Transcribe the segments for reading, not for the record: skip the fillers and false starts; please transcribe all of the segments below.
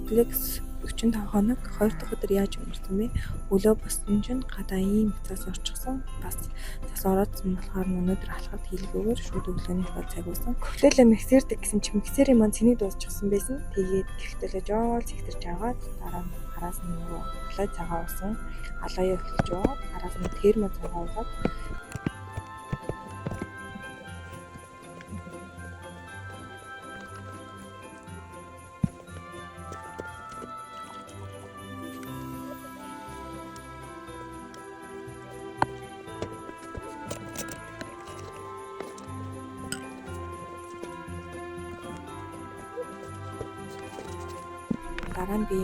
комплекс 45 хоног 2 дахь өдөр яаж өнгөрсөн бэ? Өглөө босон чинь гадаа ийм цас орчихсон. Бас цас ороодсон болохоор өнөөдөр алхахад хийлгүүгээр шууд өглөөнийхөө цаг байсан. Хөтөлөө миксердэг гэсэн чинь миксерийн маань цэнийг дуусчихсан байсан. Тэгээд гихтэлээ жоол зэгтэрч агаад дараа нь араас нь нөгөө алай цагаан уусан. Алаяа эхэлж яваад араас нь термо цагаан уугаад дараа нь би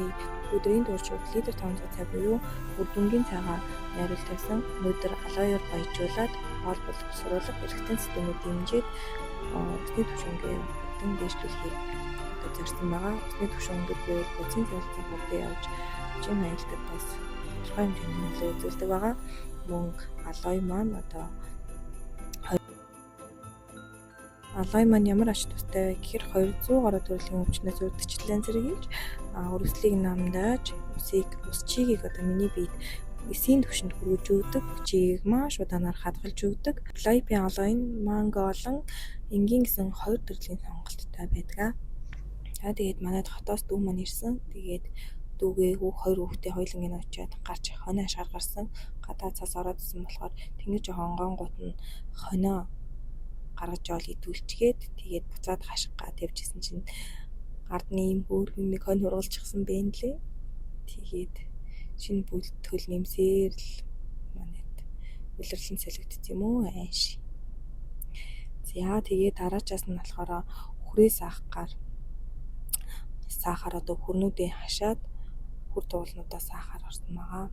өдрийн туршид литр 500 цаг буюу үр дүнгийн цагаан найруулж тавьсан. Өнөөдөр алаяар баяжуулаад хоол боловсруулах эргэтэн системийг дэмжиж усны түвшингээ хөдөлгөөн дэвшлүүлэхийг зорьсон байгаа. Усны түвшин өндөр байвал буцын цалцсан хүрээ явж чин аялдад бас тодорхой хэмжээний нөлөө үзүүлдэг байгаа. Мөн алой маань алой маань ямар ач тустай вэ гэхээр 200 гаруй төрлийн өвчнөөс урьдчилан зэрэгж өргөслийг намдааж ус чигийг миний биед эсийн түвшинд хүргэж өгдөг, чигийг маш удаанаар хадгалж өгдөг. Лайпийн алой нь манго болон энгийн гэсэн 2 төрлийн сонголттой байдаг. Тэгээд манайд хотоос дүү маань ирсэн. Тэгээд дүүгээ 2 хүүхдээ хоёулангийн очиад гарч хоноо ашгаар гарсан. Гадаа цас ороодсэн болохоор тэнгэр жоохон гонгууд нь хоноо гаргаж жол идүүлчгээд тэгээд буцаад хашгаа тавьчихсан чинь гардны юм хөөрхөн нэг хонь хургалчихсан бэ нэлээ. Тэгээд шинэ бүлтгэл нэмсээр л манайд үлрэрлэн солигдсон юм уу ааш. За тэгээд дараачаас нь болохоор хүрээ сахар одоо хүрнүүдээ хашаад хүр туулнуудаа сахар орсон байгаа.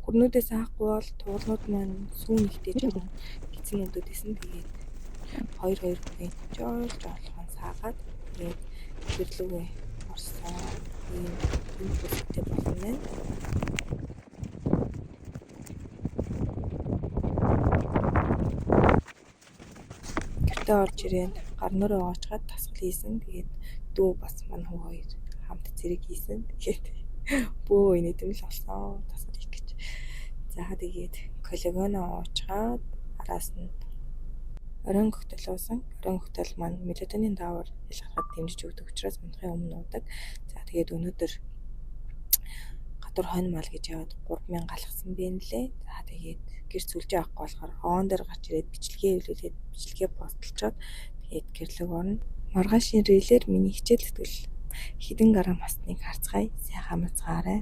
Хүрнүүдээ саахгүй бол туулнууд маань сүүн ихтэй жоохон гизэн өдөөд исэн. Тэгээд 2 хүнээ жоолхон саагаад тэгээд гэрлүүгээ орсон. Ийм бүлэгтэй болсон байна. Гэртээ орж ирээд гар нөрөө оочгаад тасгал хийсэн. Тэгээд дүү бас манай хүү хоёр хамт зэрэг хийсэн. Тэгээд бөө инээдэм л болсон тасгал хийх гэж. За тэгээд коллагено уучгаад араас нь оройн коктейл уусан. Оройн коктейл маань мелатонин даавар ялгархад дэмжиж өгдөг учраас унтахын өмнө уудаг. За тэгээд өнөөдөр гадуур хонь мал гэж яваад 3000 галгасан бэ нэлээ. За тэгээд гэр сүлжээ авахгүй болохоор хоон дээр гарч ирээд бичлэгээ хэлүүлээд бичлэгээ постлчоод тэгээд гэрлэг орно. Маргаашийн рээлээр миний хичээл зүтгэл хэдэн грамм хасныг харцгаая. Сайхан мацгаарай.